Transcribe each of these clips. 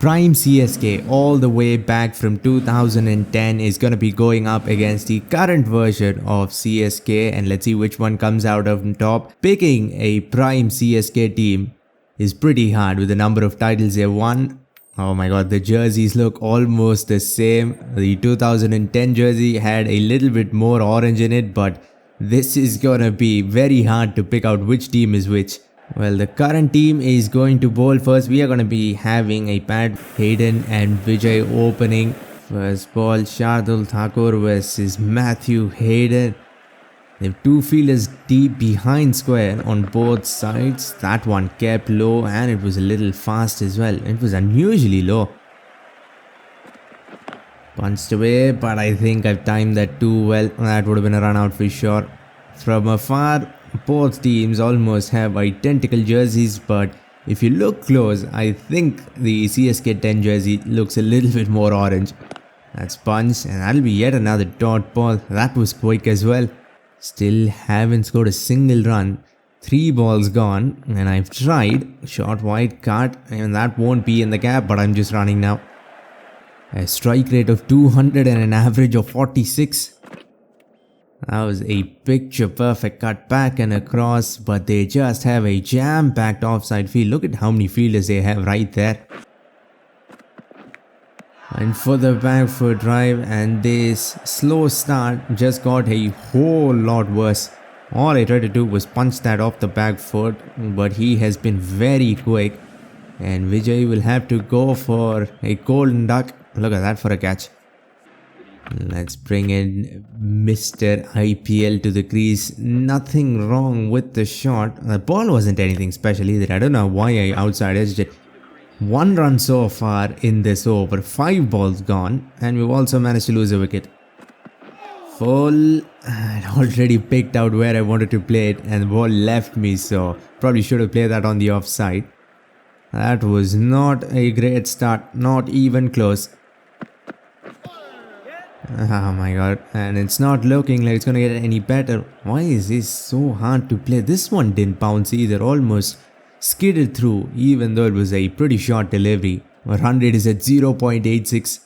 Prime CSK all the way back from 2010 is going to be going up against the current version of CSK, and let's see which one comes out on top. Picking a Prime CSK team is pretty hard with the number of titles they won. Oh my god, the jerseys look almost the same. The 2010 jersey had a little bit more orange in it, but this is gonna be very hard to pick out which team is which. Well, the current team is going to bowl first. We are going to be having a Pat Hayden and Vijay opening. First ball, Shardul Thakur versus Matthew Hayden. They have two fielders deep behind square on both sides. That one kept low and it was a little fast as well. It was unusually low. Punched away, but I think I've timed that too well. That would have been a run out for sure. From afar, both teams almost have identical jerseys, but if you look close, I think the CSK 10 jersey looks a little bit more orange. That's punched, and that'll be yet another dot ball. That was quick as well. Still haven't scored a single run. 3 balls gone, and I've tried. Short wide cut, and that won't be in the gap, but I'm just running now. A strike rate of 200 and an average of 46. That was a picture perfect cut back and across, but they just have a jam-packed offside field. Look at how many fielders they have right there. And for the back foot drive, and this slow start just got a whole lot worse. All I tried to do was punch that off the back foot, but he has been very quick. And Vijay will have to go for a golden duck. Look at that for a catch. Let's bring in Mr. IPL to the crease. Nothing wrong with the shot. The ball wasn't anything special either. I don't know why I outside edged it. 1 run so far in this over. 5 balls gone. And we've also managed to lose a wicket. Full. I'd already picked out where I wanted to play it, and the ball left me, so probably should have played that on the offside. That was not a great start. Not even close. Oh my god, and it's not looking like it's gonna get any better. Why is this so hard to play? This one didn't bounce either, almost skidded through, even though it was a pretty short delivery. Our run rate is at 0.86.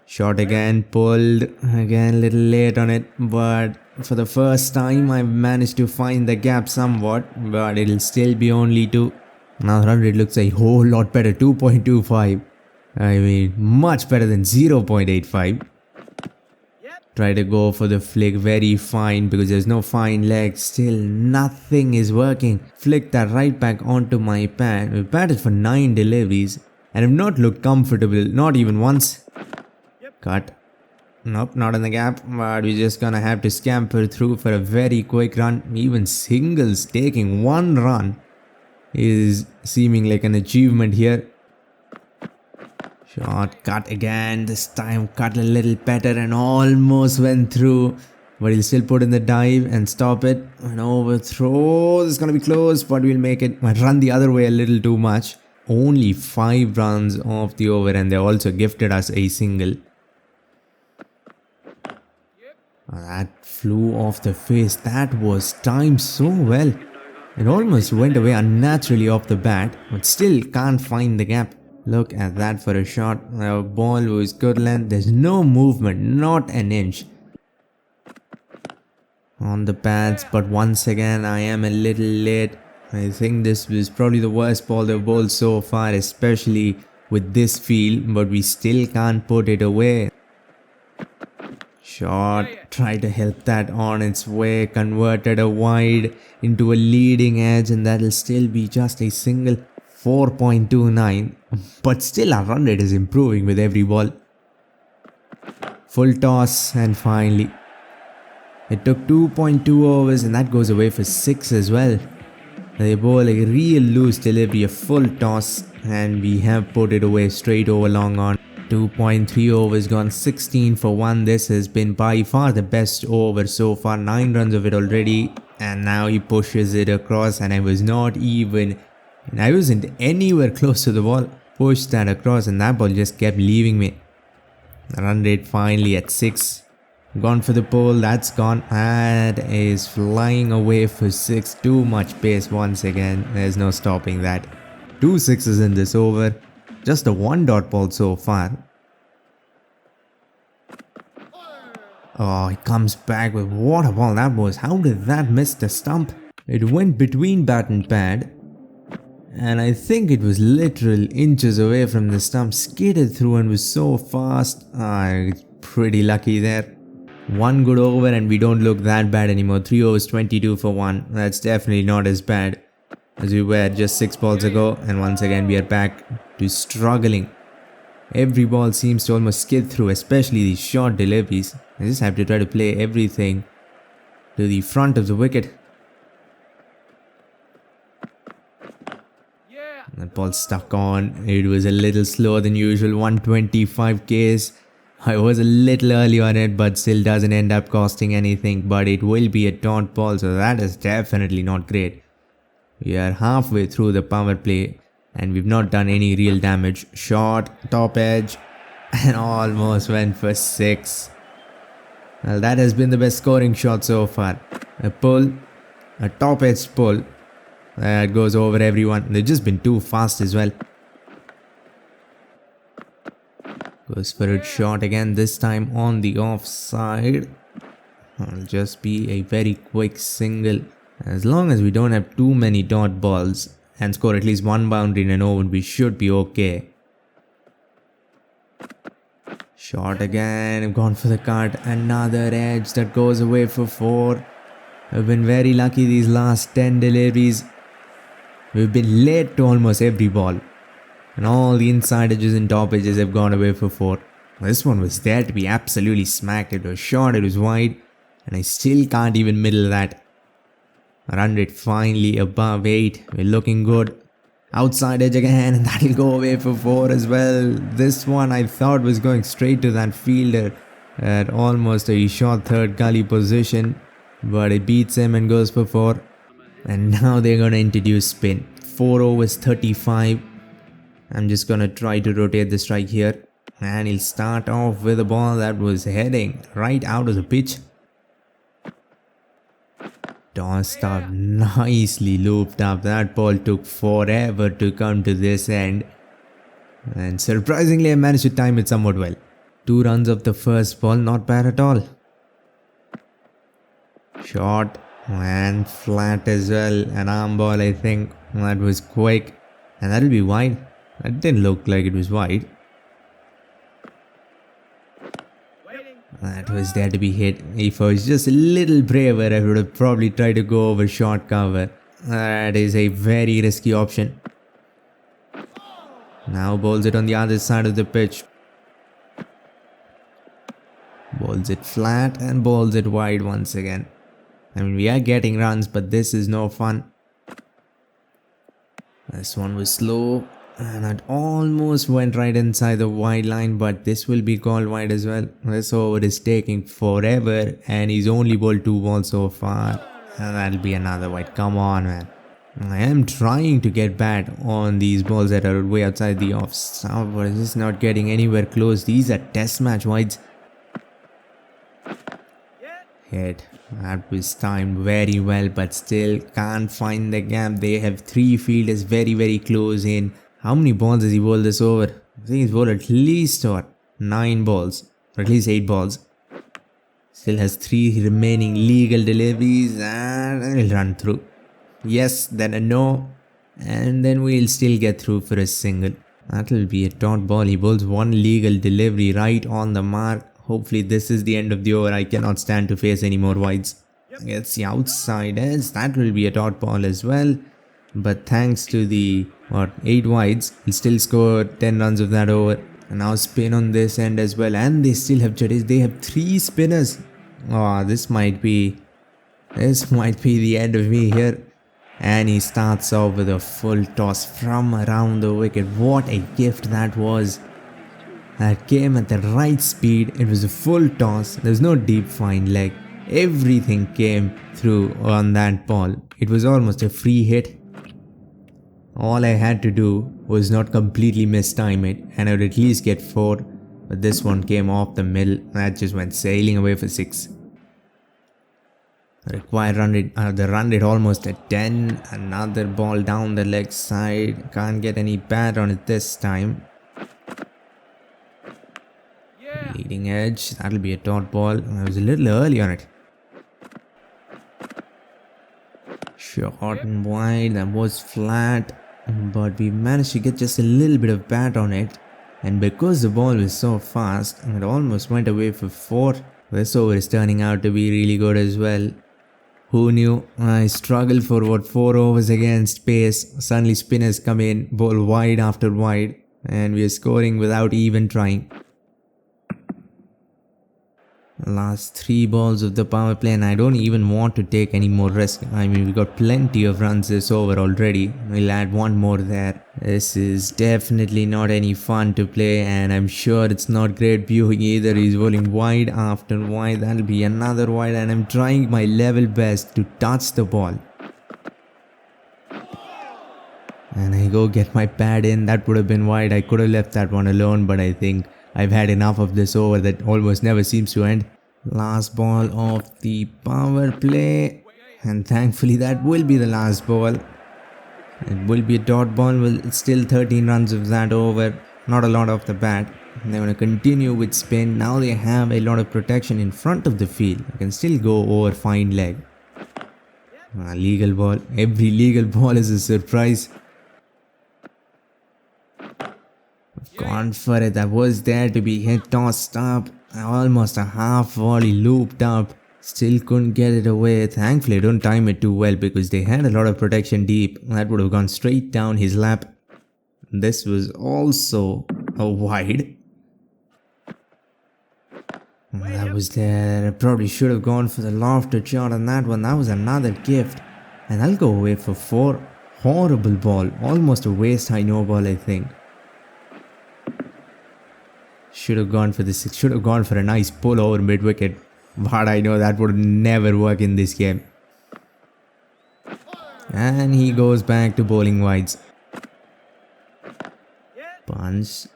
Shot again, pulled again, a little late on it, but for the first time I've managed to find the gap somewhat, but it'll still be only 2. Now the run rate looks a whole lot better, 2.25. I mean, much better than 0.85. Try to go for the flick, very fine because there's no fine leg. Still nothing is working. Flick that right back onto my pad. We batted for 9 deliveries and have not looked comfortable, not even once. Cut. Nope, not in the gap, but we're just gonna have to scamper through for a very quick run. Even singles taking 1 run is seeming like an achievement here. Shot, cut again, this time cut a little better and almost went through, but he'll still put in the dive and stop it. An overthrow, this is going to be close, but we'll make it. Might run the other way a little too much. Only 5 runs off the over, and they also gifted us a single. That flew off the face. That was timed so well. It almost went away unnaturally off the bat, but still can't find the gap. Look at that for a shot. Our ball was good length. There's no movement, not an inch. On the pads, but once again I am a little late. I think this was probably the worst ball they've bowled so far, especially with this field, but we still can't put it away. Shot, tried to help that on its way, converted a wide into a leading edge, and that'll still be just a single. 4.29, but still our run rate is improving with every ball. Full toss, and finally it took 2.2 overs, and that goes away for 6 as well. They bowl a real loose delivery, a full toss, and we have put it away straight over long on. 2.3 overs gone, 16 for 1. This has been by far the best over so far. 9 runs of it already, and now he pushes it across, and I wasn't anywhere close to the ball. Pushed that across, and that ball just kept leaving me. Run rate finally at 6. Gone for the pole, that's gone. That is flying away for 6. Too much pace once again. There's no stopping that. 2 sixes in this over. Just a one dot ball so far. Oh, he comes back with what a ball that was. How did that miss the stump? It went between bat and pad. And I think it was literal inches away from the stump. Skidded through and was so fast. Pretty lucky there. One good over and we don't look that bad anymore. 3 overs 22 for 1. That's definitely not as bad as we were just 6 balls ago. And once again we are back to struggling. Every ball seems to almost skid through, especially these short deliveries. I just have to try to play everything to the front of the wicket. That ball stuck on. It was a little slower than usual. 125 Ks. I was a little early on it, but still doesn't end up costing anything. But it will be a dot ball, so that is definitely not great. We are halfway through the power play and we've not done any real damage. Shot, top edge, and almost went for 6. Well, that has been the best scoring shot so far. A pull, a top edge pull. That goes over everyone. They've just been too fast as well. Goes for a shot again, this time on the offside. It'll just be a very quick single. As long as we don't have too many dot balls and score at least one boundary in an over, we should be okay. Shot again, gone for the cut. Another edge that goes away for 4. We've been very lucky these last 10 deliveries. We've been late to almost every ball. And all the inside edges and top edges have gone away for 4. This one was there to be absolutely smacked. It was short, it was wide. And I still can't even middle that. Run rate finally above 8. We're looking good. Outside edge again, and that'll go away for 4 as well. This one I thought was going straight to that fielder at almost a short third gully position. But it beats him and goes for 4. And now they're going to introduce spin. 4 overs 35. I'm just going to try to rotate the strike here. And he'll start off with a ball that was heading right out of the pitch. Tossed up, nicely looped up. That ball took forever to come to this end. And surprisingly I managed to time it somewhat well. 2 runs of the first ball, not bad at all. Short and flat as well. An arm ball, I think. That was quick. And that'll be wide. That didn't look like it was wide. That was there to be hit. If I was just a little braver, I would have probably tried to go over short cover. That is a very risky option. Now bowls it on the other side of the pitch. Bowls it flat and bowls it wide once again. I mean, we are getting runs, but this is no fun. This one was slow. And it almost went right inside the wide line, but this will be called wide as well. This over is taking forever and he's only bowled 2 balls so far. And that'll be another wide. Come on, man. I am trying to get bat on these balls that are way outside the off stump, but it's just not getting anywhere close. These are test match wides. Hit. That was timed very well, but still can't find the gap. They have 3 fielders very close in. How many balls has he bowled this over? I think he's bowled at least 9 balls. Or at least 8 balls. Still has 3 remaining legal deliveries and he'll run through. Yes, then a no. And then we'll still get through for a single. That'll be a dot ball. He bowls 1 legal delivery right on the mark. Hopefully this is the end of the over. I cannot stand to face any more wides. Gets the outside edge. That will be a dot ball as well. But thanks to the 8 wides, he'll still score 10 runs of that over. And now spin on this end as well. And they still have Jadis. They have 3 spinners. Oh, this might be the end of me here. And he starts off with a full toss from around the wicket. What a gift that was. That came at the right speed. It was a full toss. There's no deep fine leg. Everything came through on that ball. It was almost a free hit. All I had to do was not completely mistime it and I would at least get 4. But this one came off the middle. That just went sailing away for 6. Required run rate, the run rate almost at 10. Another ball down the leg side. Can't get any bat on it this time. Leading edge. That'll be a dot ball. I was a little early on it. Short and wide. That was flat. But we managed to get just a little bit of bat on it. And because the ball was so fast, it almost went away for 4. This over is turning out to be really good as well. Who knew? I struggled for 4 overs against pace. Suddenly spinners come in, bowl wide after wide, and we are scoring without even trying. Last 3 balls of the power play, and I don't even want to take any more risk. I mean, we got plenty of runs this over already. We'll add 1 more there. This is definitely not any fun to play, and I'm sure it's not great viewing either. He's bowling wide after wide. That'll be another wide, and I'm trying my level best to touch the ball. And I go get my pad in. That would have been wide. I could have left that one alone, but I think I've had enough of this over that almost never seems to end. Last ball of the power play, and thankfully that will be the last ball. It will be a dot ball with still 13 runs of that over, not a lot off the bat. They're going to continue with spin. Now they have a lot of protection in front of the field. They can still go over fine leg. Legal ball. Every legal ball is a surprise. Gone for it. That was there to be hit, tossed up. Almost a half volley looped up. Still couldn't get it away. Thankfully, I don't time it too well because they had a lot of protection deep. That would have gone straight down his lap. This was also a wide. That was there. I probably should have gone for the lofted shot on that one. That was another gift. And I'll go away for 4. Horrible ball. Almost a waist high no ball, I think. Should have gone for this. Should have gone for a nice pull over mid wicket. But I know that would never work in this game. And he goes back to bowling wides. Punch.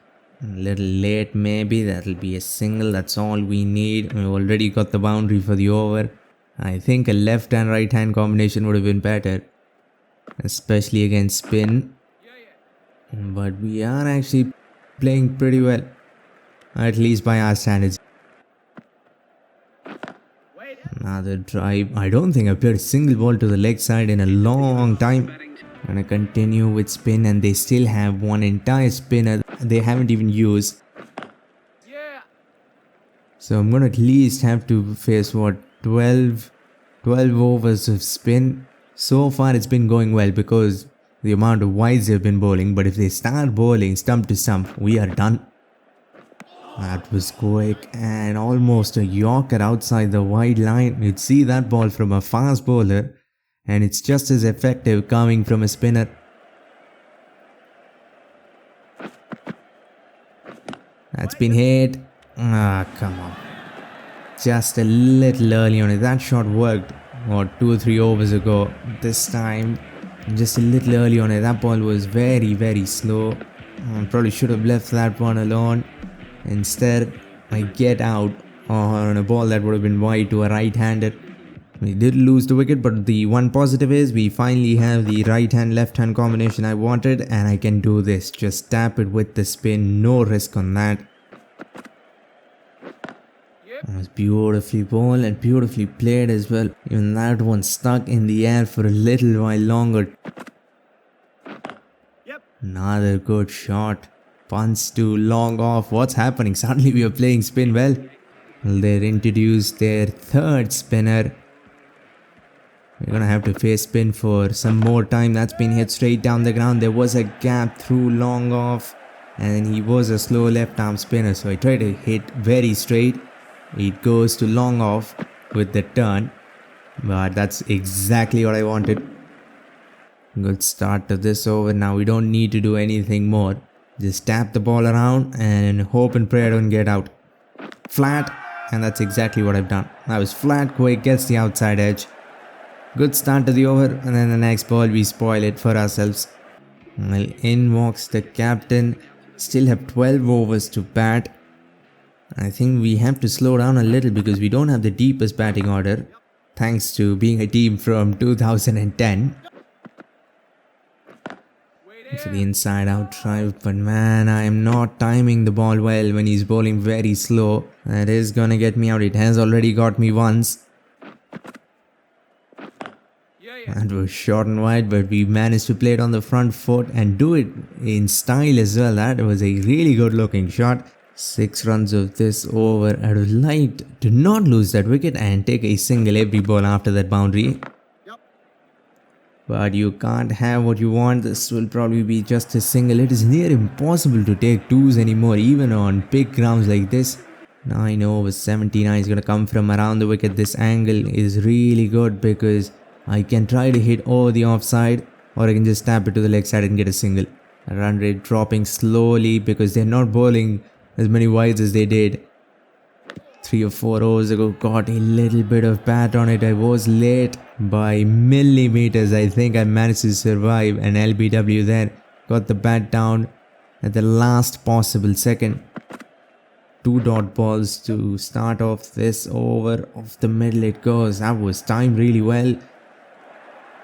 A little late maybe. That'll be a single. That's all we need. We already got the boundary for the over. I think a left and right hand combination would have been better. Especially against spin. But we are actually playing pretty well. At least by our standards. Another drive. I don't think I've played a single ball to the leg side in a long time. I'm gonna continue with spin, and they still have one entire spinner they haven't even used. So I'm gonna at least have to face 12 overs of spin. So far it's been going well because the amount of wides they've been bowling, but if they start bowling stump to stump, we are done. That was quick and almost a yorker outside the wide line. You'd see that ball from a fast bowler and it's just as effective coming from a spinner. That's been hit. Come on. Just a little early on it. That shot worked 2 or 3 overs ago. This time just a little early on it. That ball was very, very slow. Probably should have left that one alone. Instead, I get out on a ball that would have been wide to a right-hander. We did lose the wicket, but the one positive is we finally have the right-hand, left-hand combination I wanted, and I can do this. Just tap it with the spin, no risk on that. It was beautifully bowled and beautifully played as well. Even that one stuck in the air for a little while longer. Another good shot. Punch to long off. What's happening? Suddenly we are playing spin well. They've introduced their third spinner. We're gonna have to face spin for some more time. That's been hit straight down the ground. There was a gap through long off, and he was a slow left arm spinner, so I tried to hit very straight. It goes to long off with the turn, but that's exactly what I wanted. Good start to this over. Now we don't need to do anything more. Just tap the ball around and hope and pray I don't get out. Flat, and that's exactly what I've done. That was flat, quick, gets the outside edge. Good start to the over, and then the next ball we spoil it for ourselves. Well, in walks the captain. Still have 12 overs to bat. I think we have to slow down a little because we don't have the deepest batting order, thanks to being a team from 2010. for the inside out drive, but man, I am not timing the ball well when he's bowling very slow. That is gonna get me out. It has already got me once. That was short and wide, but we managed to play it on the front foot and do it in style as well. That was a really good looking shot. 6 runs of this over. I would like to not lose that wicket and take a single every ball after that boundary. But you can't have what you want. This will probably be just a single. It is near impossible to take twos anymore, even on big grounds like this. 9 over 79 is going to come from around the wicket. This angle is really good because I can try to hit over the offside, or I can just tap it to the leg side and get a single. Run rate dropping slowly because they're not bowling as many wides as they did 3 or 4 overs ago. Got a little bit of bat on it. I was late by millimeters. I think I managed to survive an LBW there. Got the bat down at the last possible second. 2 dot balls to start off this over. Off the middle it goes. That was timed really well.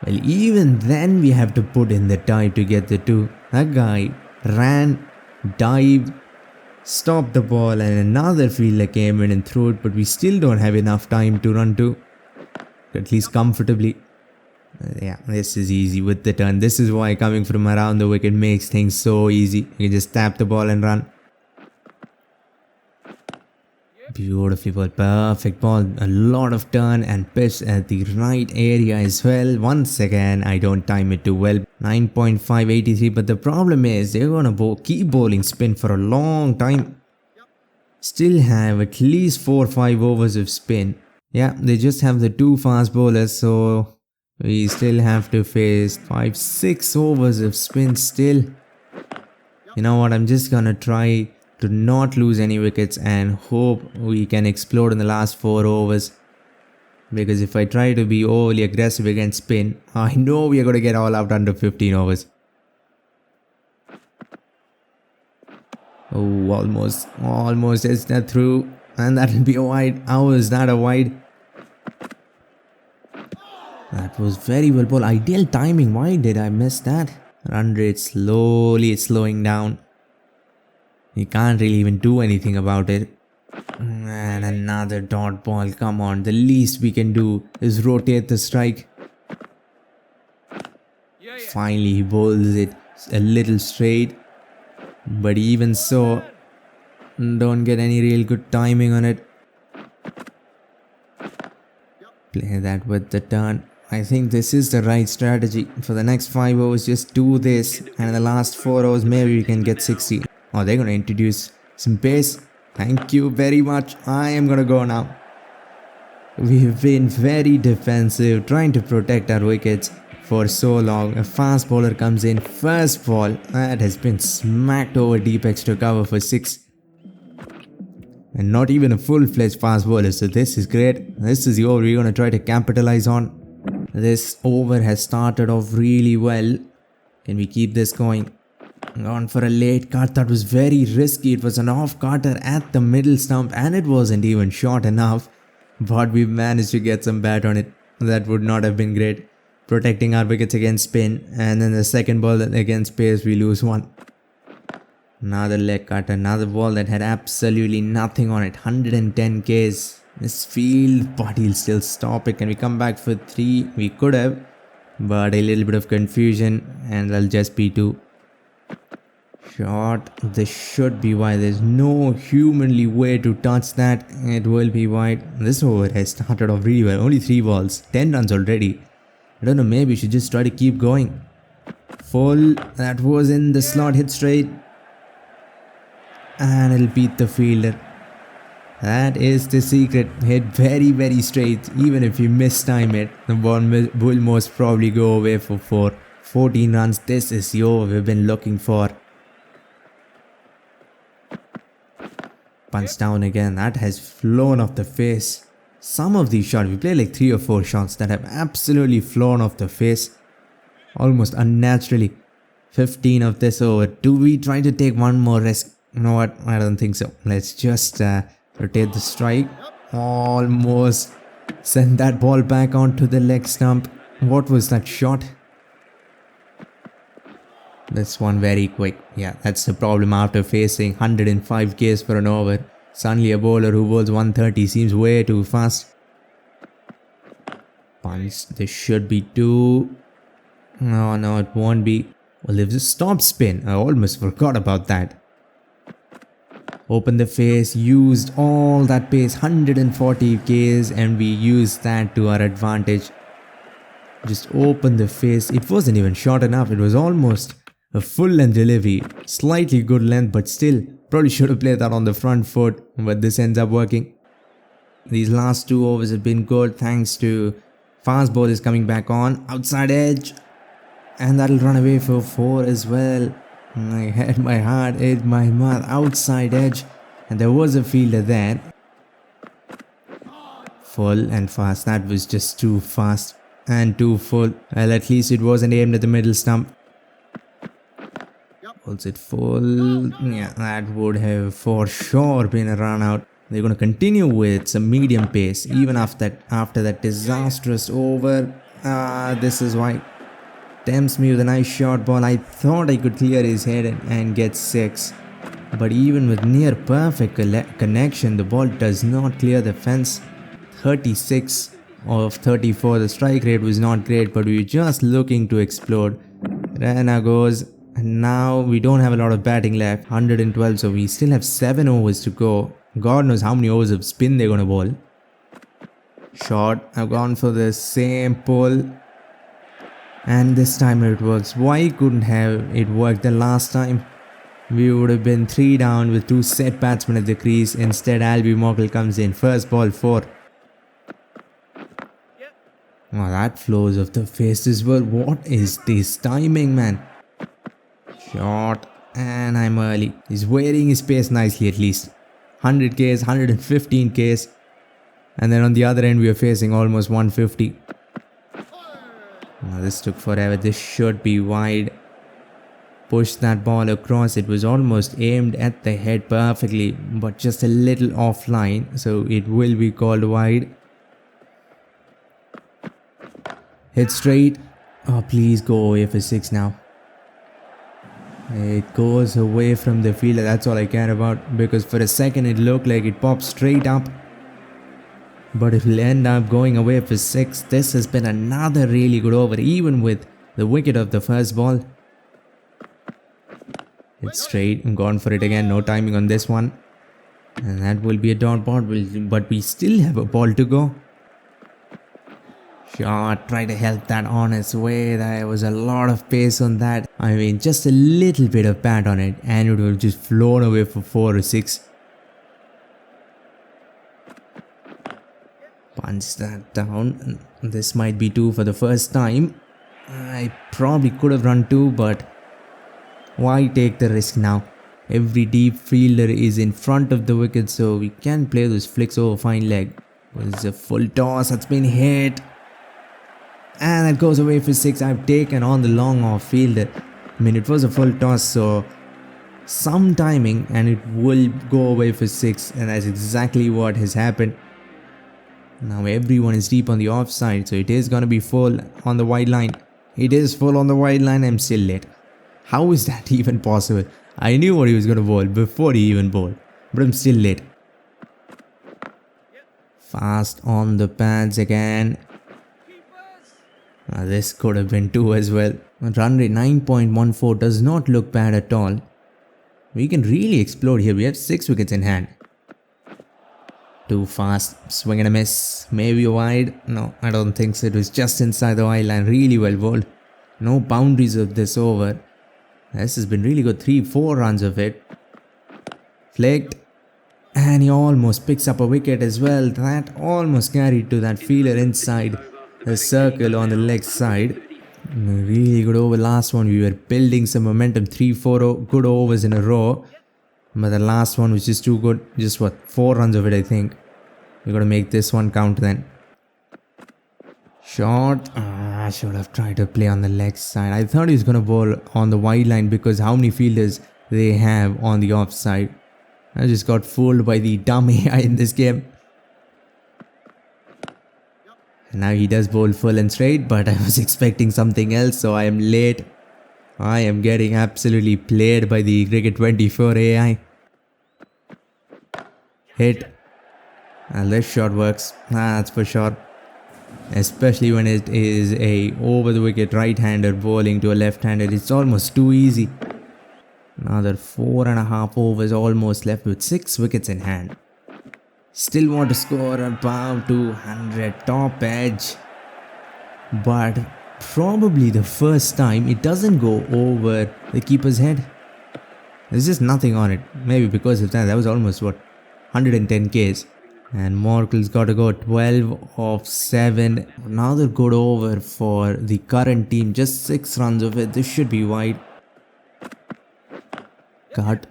Well, even then we have to put in the dive to get the 2. That guy ran, dived, stopped the ball, and another fielder came in and threw it, but we still don't have enough time to run to, at least comfortably. Yeah, this is easy with the turn. This is why coming from around the wicket makes things so easy. You can just tap the ball and run. Beautifully ball, perfect ball. A lot of turn and pitch at the right area as well. Once again, I don't time it too well. 9.583, but the problem is they're gonna keep bowling spin for a long time. Still have at least 4 or 5 overs of spin. Yeah, they just have the 2 fast bowlers, so we still have to face 5-6 overs of spin still. You know what, I'm just gonna try to not lose any wickets and hope we can explode in the last 4 overs. Because if I try to be overly aggressive against spin, I know we are going to get all out under 15 overs. Oh, almost is that through, and that will be a wide. How is that a wide? That was very well bowled. Ideal timing. Why did I miss that? Run rate slowly slowing down. You can't really even do anything about it. And another dot ball. Come on, the least we can do is rotate the strike. Finally he bowls it a little straight, but even so, don't get any real good timing on it. Play that with the turn. I think this is the right strategy. For the next 5 overs, just do this, and in the last 4 overs maybe we can get 60. Oh, they're going to introduce some pace. Thank you very much. I am going to go now. We've been very defensive, trying to protect our wickets for so long. A fast bowler comes in, first ball, that has been smacked over deep extra cover for 6. And not even a full-fledged fast bowler, so this is great. This is the over we're going to try to capitalize on. This over has started off really well. Can we keep this going? Gone for a late cut. That was very risky. It was an off cutter at the middle stump and it wasn't even short enough. But we managed to get some bat on it. That would not have been great. Protecting our wickets against spin, and then the second ball against pace we lose 1. Another leg cut. Another ball that had absolutely nothing on it. 110 Ks. Misfield, but he'll still stop it. Can we come back for 3? We could have, but a little bit of confusion and that'll just be 2. Shot. This should be wide. There's no humanly way to touch that. It will be wide. This over has started off really well. Only 3 balls. 10 runs already. I don't know. Maybe we should just try to keep going. Full. That was in the slot. Hit straight. And it'll beat the fielder. That is the secret. Hit very, very straight. Even if you mistime it, the ball will most probably go away for 4. 14 runs. This is the over we've been looking for. Punch down again. That has flown off the face. Some of these shots, we played like 3 or 4 shots that have absolutely flown off the face. Almost unnaturally. 15 of this over. Do we try to take one more risk? You know what? I don't think so. Let's just rotate the strike. Almost send that ball back onto the leg stump. What was that shot? This one very quick. Yeah, that's the problem after facing 105 Ks for an over. Suddenly a bowler who bowls 130 seems way too fast. Punch. This should be two. No, no, it won't be. Well, if this stop spin, I almost forgot about that. Open the face, used all that pace, 140 Ks, and we used that to our advantage. Just open the face. It wasn't even short enough. It was almost a full length delivery. Slightly good length, but still, probably should have played that on the front foot, but this ends up working. These last 2 overs have been good thanks to fast ball is coming back on. Outside edge. And that'll run away for 4 as well. I had my heart hit my mouth. Outside edge. And there was a fielder there. Full and fast. That was just too fast. And too full. Well, at least it wasn't aimed at the middle stump. Was it full? Yeah, that would have for sure been a run out. They're going to continue with some medium pace even after that disastrous over. This is why. Tempts me with a nice short ball. I thought I could clear his head and get 6. But even with near perfect connection, the ball does not clear the fence. 36 of 34. The strike rate was not great, but we were just looking to explode. Rana goes. And now we don't have a lot of batting left. 112, so we still have 7 overs to go. God knows how many overs of spin they're going to bowl. Shot. I've gone for the same pull. And this time it works. Why couldn't have it worked the last time? We would have been 3 down with 2 set batsmen at the crease. Instead, Albie Mogul comes in. First ball 4. Oh, that flows off the face as well. What is this timing, man? Shot. And I'm early. He's wearing his pace nicely at least. 100 Ks, 115 Ks. And then on the other end, we are facing almost 150. This took forever. This should be wide. Push that ball across. It was almost aimed at the head perfectly, but just a little offline, so it will be called wide. Hit straight. Oh, please go away for 6 now. It goes away from the fielder. That's all I care about, because for a second it looked like it popped straight up. But it will end up going away for 6. This has been another really good over, even with the wicket of the first ball. It's straight and gone for it again. No timing on this one. And that will be a dot ball, but we still have a ball to go. Shot, try to help that on its way. There was a lot of pace on that. I mean, just a little bit of bat on it and it would have just flown away for 4 or 6. Punch that down. This might be 2 for the first time. I probably could have run 2, but why take the risk now? Every deep fielder is in front of the wicket, so we can play those flicks over fine leg. It's a full toss that's been hit. And that goes away for 6. I've taken on the long off fielder. I mean, it was a full toss, so some timing and it will go away for 6. And that's exactly what has happened. Now everyone is deep on the offside, so it is going to be full on the wide line. It is full on the wide line. I'm still late. How is that even possible? I knew what he was going to bowl before he even bowled, but I'm still late. Fast on the pads again. This could have been 2 as well. Run rate 9.14 does not look bad at all. We can really explode here. We have 6 wickets in hand. Too fast. Swing and a miss. Maybe wide. No, I don't think so. It was just inside the wide line. Really well bowled. No boundaries of this over. This has been really good. 3-4 runs of it. Flicked. And he almost picks up a wicket as well. That almost carried to that fielder inside the circle on the leg side. Really good over. Last one, we were building some momentum. 3-4 good overs in a row. But the last one was just too good. Just what? 4 runs of it, I think. We got to make this one count then. Shot. I should have tried to play on the leg side. I thought he was going to bowl on the wide line because how many fielders they have on the offside. I just got fooled by the dumb AI in this game. Now he does bowl full and straight, but I was expecting something else, so I am late. I am getting absolutely played by the Cricket 24 AI. Hit. And this shot works. That's for sure. Especially when it is a over the wicket right-hander bowling to a left-hander. It's almost too easy. Another 4.5 overs almost left with 6 wickets in hand. Still want to score above 200, top edge. But probably the first time it doesn't go over the keeper's head. There's just nothing on it. Maybe because of that, that was almost what, 110 Ks. And Morkel's got to go 12 of 7. Another good over for the current team. Just 6 runs of it. This should be wide. Cut.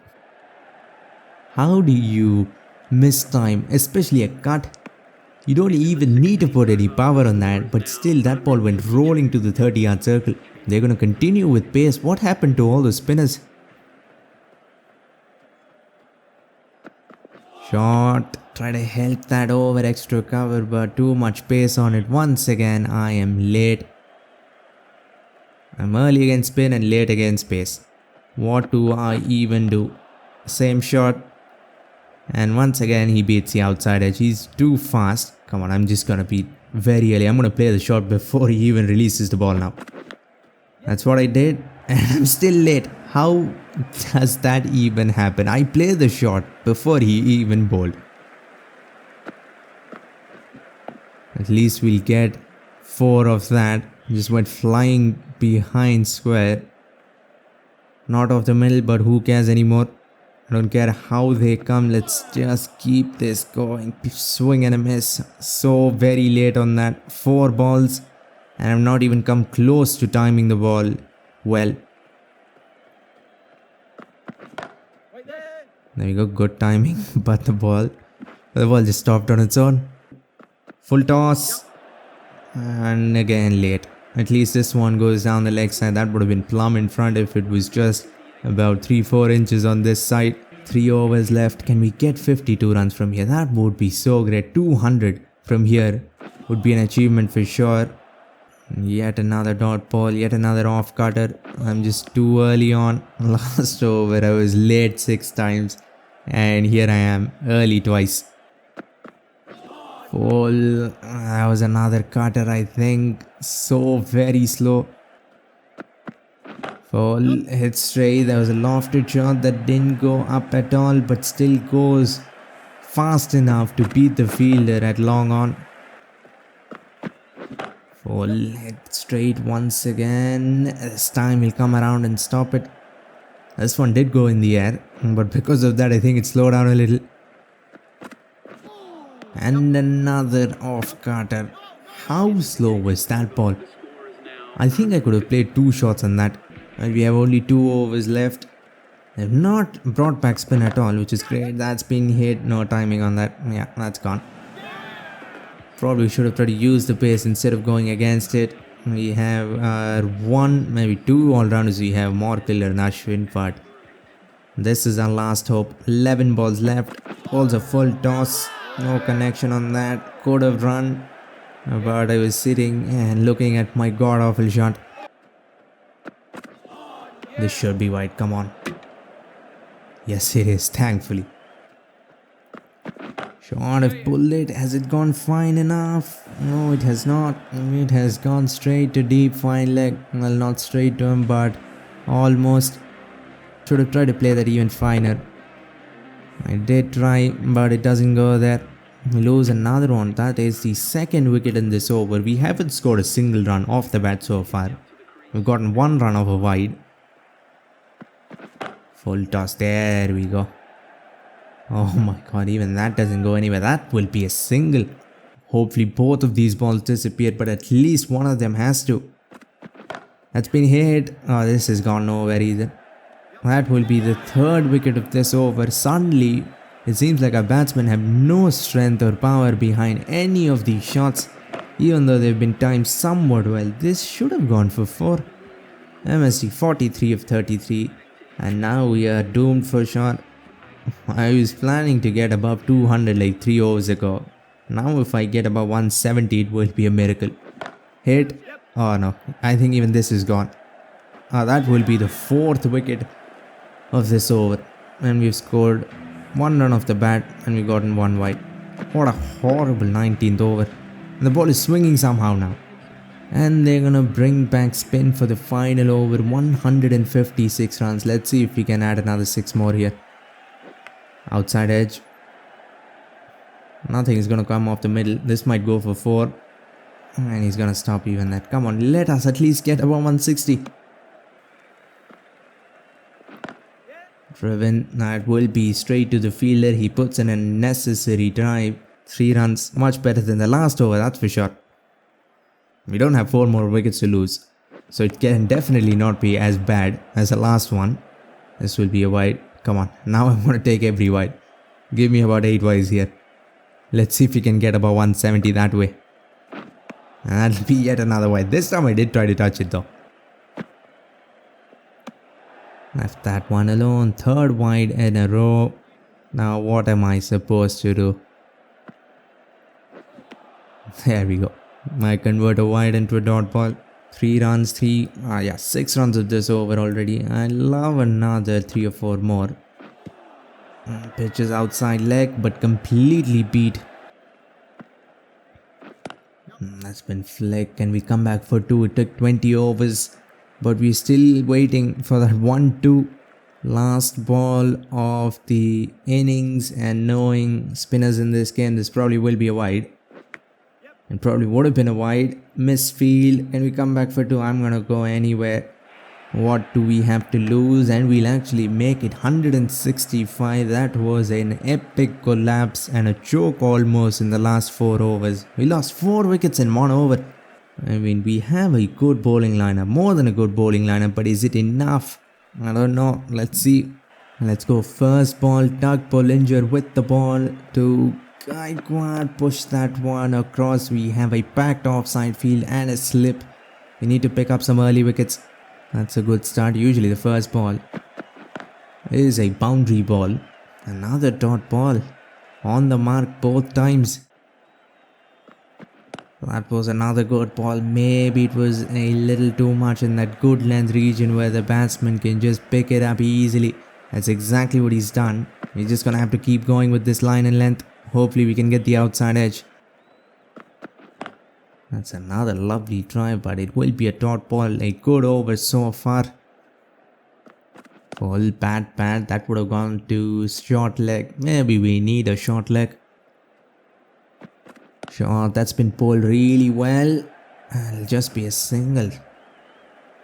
How do you miss time, especially a cut? You don't even need to put any power on that, but still that ball went rolling to the 30-yard circle. They're going to continue with pace. What happened to all the spinners? Shot. Try to help that over extra cover, but too much pace on it. Once again, I am late. I'm early against spin and late against pace. What do I even do? Same shot. And once again, he beats the outside edge. He's too fast. Come on, I'm just going to be very early. I'm going to play the shot before he even releases the ball now. That's what I did. And I'm still late. How does that even happen? I play the shot before he even bowled. At least we'll get 4 of that. Just went flying behind square. Not off the middle, but who cares anymore? I don't care how they come. Let's just keep this going. Swing and a miss. So very late on that. 4 balls. And I've not even come close to timing the ball well. There we go. Good timing. But the ball just stopped on its own. Full toss. And again late. At least this one goes down the leg side. That would have been plumb in front if it was just about 3-4 inches on this side. 3 overs left. Can we get 52 runs from here? That would be so great. 200 from here would be an achievement for sure. Yet another dot ball. Yet another off cutter. I'm just too early on. Last over I was late 6 times. And here I am early twice. Full. That was another cutter, I think. So very slow. Full. Hit straight. There was a lofted shot that didn't go up at all, but still goes fast enough to beat the fielder at long on. Full. Hit straight once again. This time he'll come around and stop it. This one did go in the air, but because of that I think it slowed down a little. And another off cutter. How slow was that ball? I think I could have played 2 shots on that. And we have only 2 overs left. They have not brought back spin at all, which is great. That's been hit. No timing on that. Yeah, that's gone. Probably should have tried to use the pace instead of going against it. We have 1, maybe 2 all-rounders. We have Morkel and Ashwin, but this is our last hope. 11 balls left. Balls a full toss. No connection on that. Could have run, but I was sitting and looking at my god-awful shot. This should be wide. Come on. Yes, it is, thankfully. Shot of bullet. Has it gone fine enough? No, it has not. It has gone straight to deep fine leg. Well, not straight to him, but almost. Should have tried to play that even finer. I did try, but it doesn't go there. We lose another one. That is the 2nd wicket in this over. We haven't scored a single run off the bat so far. We've gotten 1 run off a wide. Full toss. There we go. Oh my god, even that doesn't go anywhere. That will be a single. Hopefully both of these balls disappear, but at least one of them has to. That's been hit. Oh, this has gone nowhere either. That will be the 3rd wicket of this over. Suddenly, it seems like our batsmen have no strength or power behind any of these shots. Even though they've been timed somewhat well, this should have gone for 4. MSD 43 of 33. And now we are doomed for shot. I was planning to get above 200 like 3 overs ago. Now if I get above 170, it will be a miracle. Hit. Oh no, I think even this is gone. That will be the fourth wicket of this over. And we've scored one run off the bat and we've gotten one wide. What a horrible 19th over. And the ball is swinging somehow now. And they're gonna bring back spin for the final over, 156 runs. Let's see if we can add another 6 more here. Outside edge. Nothing is gonna come off the middle. This might go for 4. And he's gonna stop even that. Come on, let us at least get above 160. Driven, that will be straight to the fielder. He puts in a necessary drive. 3 runs, much better than the last over, that's for sure. We don't have 4 more wickets to lose, so it can definitely not be as bad as the last one. This will be a wide. Come on, now I want to take every wide. Give me about 8 wides here. Let's see if we can get about 170 that way. And that'll be yet another wide. This time I did try to touch it though. Left that one alone. 3rd wide in a row. Now what am I supposed to do? There we go. I convert a wide into a dot ball. 3 runs, 6 runs of this over already. I love another 3 or 4 more. Pitches outside leg but completely beat. That's been flicked. Can we come back for 2? It took 20 overs. But we're still waiting for that 1-2 last ball of the innings, and knowing spinners in this game, this probably will be a wide. And probably would have been a wide. Misfield. Can we come back for 2? I'm gonna go anywhere. What do we have to lose? And we'll actually make it 165. That was an epic collapse and a choke almost in the last 4 overs. We lost 4 wickets in 1 over. I mean, we have a good bowling lineup, more than a good bowling lineup, but is it enough? I don't know. Let's see. Let's go first ball. Doug Bollinger with the ball to Gaikwad. Push that one across. We have a packed offside field and a slip. We need to pick up some early wickets. That's a good start. Usually the first ball is a boundary ball. Another dot ball. On the mark both times. That was another good ball. Maybe it was a little too much in that good length region where the batsman can just pick it up easily. That's exactly what he's done. He's just gonna have to keep going with this line and length. Hopefully we can get the outside edge. That's another lovely drive, but it will be a dot ball. A good over so far. Full bat. That would have gone to short leg. Maybe we need a short leg. Sure, that's been pulled really well. It'll just be a single.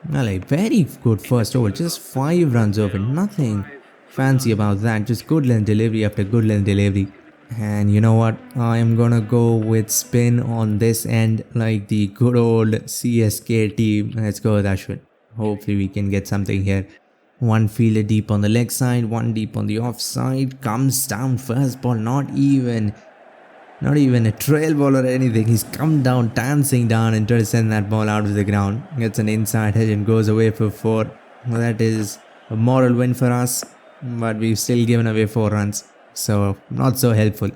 Well, a very good first over. Just 5 runs over. Nothing fancy about that. Just good length delivery after good length delivery. And you know what? I am gonna go with spin on this end like the good old CSK team. Let's go with Ashwin. Hopefully we can get something here. 1 fielder deep on the leg side. 1 deep on the offside. Comes down first ball. Not even a trail ball or anything. He's come down, dancing down and trying to send that ball out of the ground. Gets an inside edge and goes away for 4. Well, that is a moral win for us. But we've still given away 4 runs. So, not so helpful.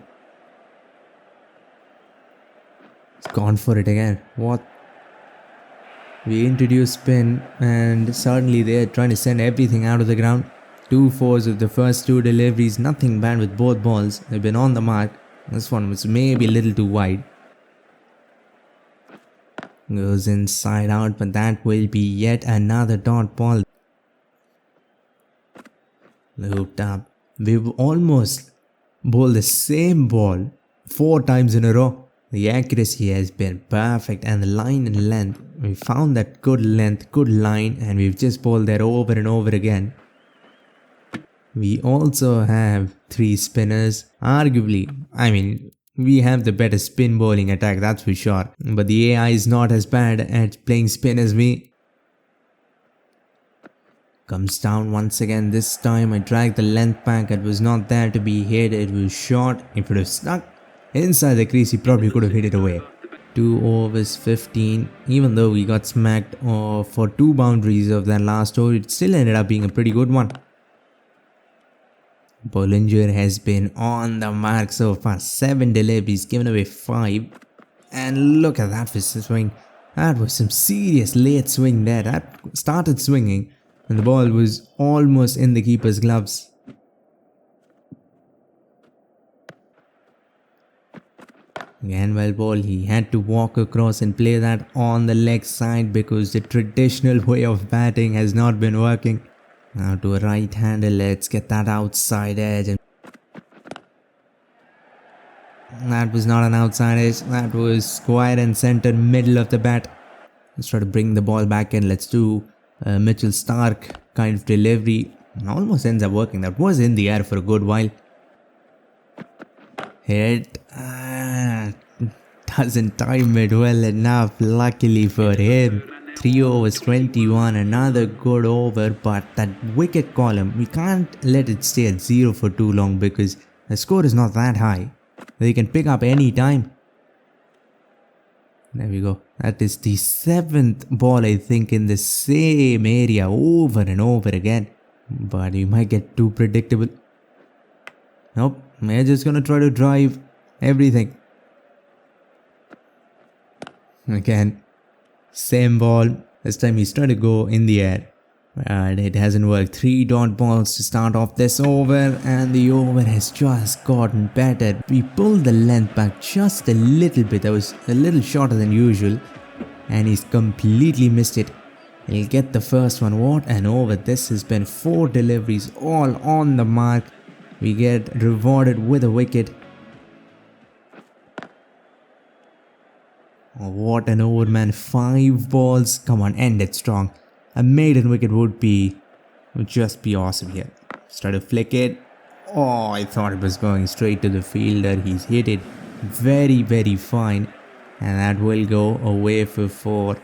It's gone for it again. What? We introduced spin and suddenly they're trying to send everything out of the ground. 2 fours of the first 2 deliveries. Nothing bad with both balls. They've been on the mark. This one was maybe a little too wide. Goes inside out, but that will be yet another dot ball. Looped up. We've almost bowled the same ball 4 times in a row. The accuracy has been perfect and the line and length. We found that good length, good line, and we've just bowled that over and over again. We also have 3 spinners. Arguably, we have the better spin bowling attack, that's for sure. But the AI is not as bad at playing spin as me. Comes down once again. This time I dragged the length back. It was not there to be hit. It was short. If it was stuck inside the crease, he probably could have hit it away. 2 overs 15. Even though we got smacked for 2 boundaries of that last over, it still ended up being a pretty good one. Bollinger has been on the mark so far. 7 deliveries, given away 5. And look at that for swing. That was some serious late swing there. That started swinging and the ball was almost in the keeper's gloves. Again, well ball, he had to walk across and play that on the leg side because the traditional way of batting has not been working. Now to a right-hander, let's get that outside edge. And that was not an outside edge, that was square and center, middle of the bat. Let's try to bring the ball back in. Let's do a Mitchell Stark kind of delivery. And almost ends up working. That was in the air for a good while. Hit. Doesn't time it well enough, luckily for him. 3 overs 21, another good over, but that wicket column, we can't let it stay at 0 for too long because the score is not that high. They can pick up any time. There we go. That is the 7th ball, I think, in the same area over and over again. But you might get too predictable. Nope, we're just gonna try to drive everything. Again, same ball. This time he's trying to go in the air. And it hasn't worked. 3 dot balls to start off this over, and the over has just gotten better. We pulled the length back just a little bit. That was a little shorter than usual, and he's completely missed it. He'll get the first one. What an over. This has been 4 deliveries all on the mark. We get rewarded with a wicket. Oh, what an over, man. 5 balls. Come on, end it strong. A maiden wicket would just be awesome here. Let's try to flick it. Oh, I thought it was going straight to the fielder. He's hit it very, very fine. And that will go away for 4.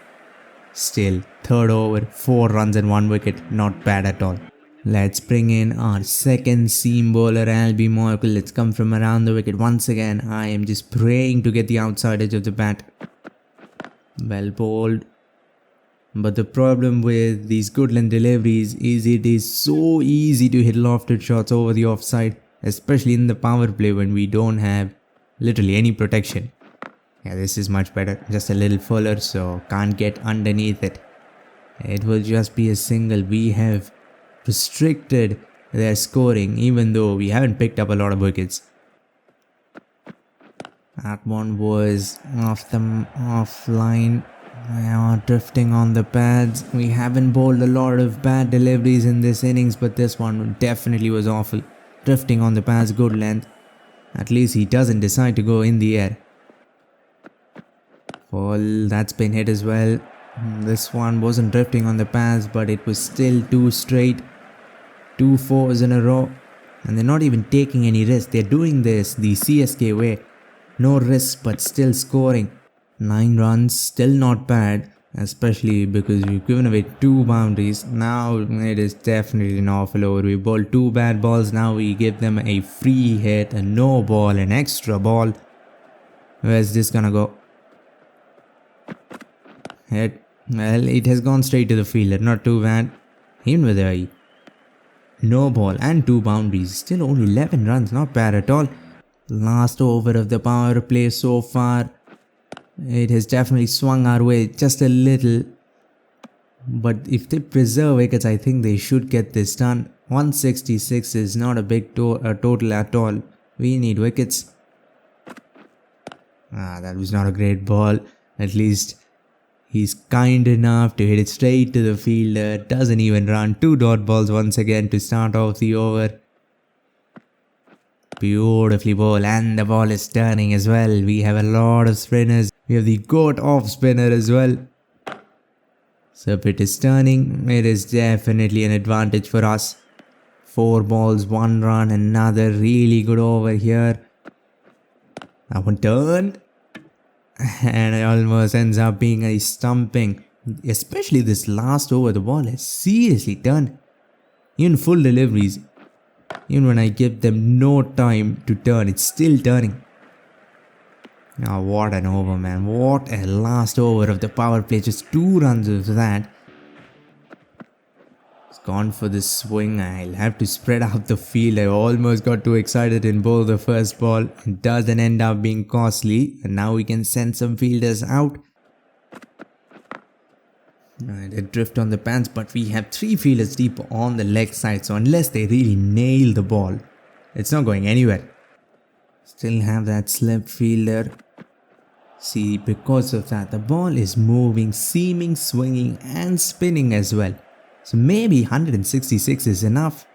Still, 3rd over, 4 runs and 1 wicket. Not bad at all. Let's bring in our second seam bowler, Albie Moykel. Let's come from around the wicket once again. I am just praying to get the outside edge of the bat. Well bowled. But the problem with these Goodland deliveries is it is so easy to hit lofted shots over the offside, especially in the power play when we don't have literally any protection. Yeah, this is much better. Just a little fuller, so can't get underneath it. It will just be a single. We have restricted their scoring even though we haven't picked up a lot of wickets. That one was offline. Drifting on the pads. We haven't bowled a lot of bad deliveries in this innings, but this one definitely was awful. Drifting on the pads, good length. At least he doesn't decide to go in the air. Well, that's been hit as well. This one wasn't drifting on the pads, but it was still 2 straight. 2 fours in a row. And they're not even taking any risk. They're doing this the CSK way. No risk, but still scoring. 9 runs, still not bad, especially because we've given away 2 boundaries. Now it is definitely an awful over. We bowled 2 bad balls, now we give them a free hit, a no ball, an extra ball. Where's this gonna go? Hit. Well, it has gone straight to the fielder, not too bad. Even with a no ball and 2 boundaries, still only 11 runs, not bad at all. Last over of the power play so far. It has definitely swung our way just a little. But if they preserve wickets, I think they should get this done. 166 is not a big total at all. We need wickets. That was not a great ball. At least he's kind enough to hit it straight to the fielder. Doesn't even run. 2 dot balls once again to start off the over. Beautifully bowled, and the ball is turning as well. We have a lot of spinners. We have the goat off spinner as well. So if it is turning, it is definitely an advantage for us. 4 balls, 1 run, another really good over here. That one turned. And it almost ends up being a stumping. Especially this last over, the ball has seriously turned. Even full deliveries. Even when I give them no time to turn, it's still turning. Now what an over, man. What a last over of the power play. Just 2 runs of that. It's gone for the swing. I'll have to spread out the field. I almost got too excited in both the first ball. It doesn't end up being costly. And now we can send some fielders out. They drift on the pants, but we have 3 fielders deep on the leg side, so unless they really nail the ball, it's not going anywhere. Still have that slip fielder. See, because of that, the ball is moving, seaming, swinging and spinning as well. So maybe 166 is enough.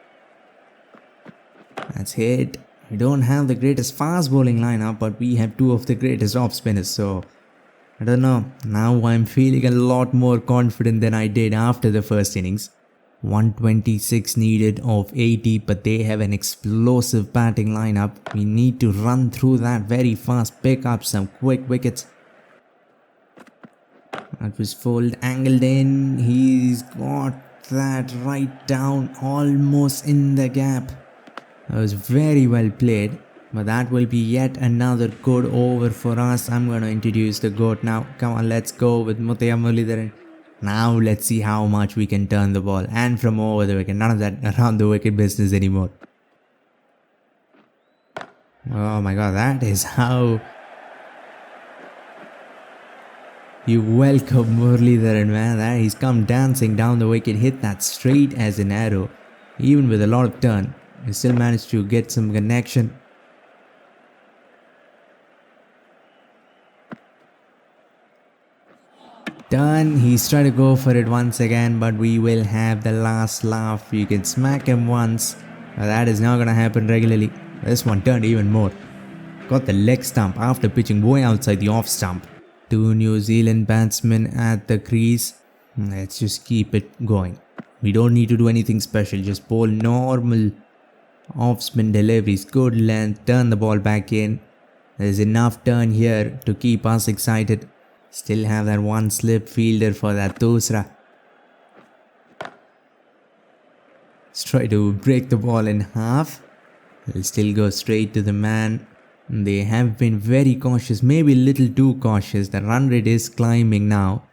That's it. We don't have the greatest fast bowling lineup, but we have 2 of the greatest off spinners, so I don't know. Now I'm feeling a lot more confident than I did after the first innings. 126 needed of 80, but they have an explosive batting lineup. We need to run through that very fast, pick up some quick wickets. That was full, angled in. He's got that right down, almost in the gap. That was very well played. But that will be yet another good over for us. I'm going to introduce the GOAT now. Come on, let's go with Muthiah Muralidharan. Now let's see how much we can turn the ball. And from over the wicket. None of that around the wicket business anymore. Oh my god, that is how you welcome Muralidharan, man. He's come dancing down the wicket. Hit that straight as an arrow. Even with a lot of turn. He still managed to get some connection. Done. He's trying to go for it once again, but we will have the last laugh. You can smack him once, but that is not going to happen regularly. This one turned even more. Got the leg stump after pitching way outside the off stump. 2 New Zealand batsmen at the crease. Let's just keep it going. We don't need to do anything special. Just bowl normal off spin deliveries. Good length. Turn the ball back in. There's enough turn here to keep us excited. Still have that one slip fielder for that dosra. Let's try to break the ball in half. We'll still go straight to the man. They have been very cautious, maybe a little too cautious. The run rate is climbing now.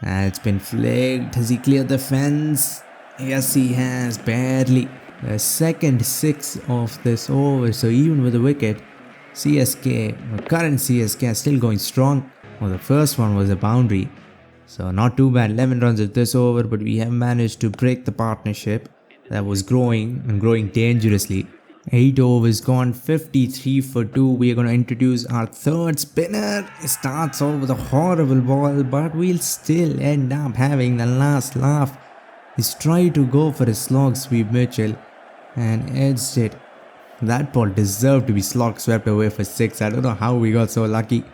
It's been flagged. Has he cleared the fence? Yes, he has, barely. The second 6 of this over, so even with the wicket, CSK, current CSK, are still going strong. Well, the first one was a boundary, so not too bad. 11 runs of this over, but we have managed to break the partnership that was growing and growing dangerously. 8 overs gone, 53 for 2. We are going to introduce our third spinner. It starts off with a horrible ball, but we'll still end up having the last laugh. He's tried to go for a slog sweep, Mitchell, and edged it. That ball deserved to be slog swept away for 6. I don't know how we got so lucky.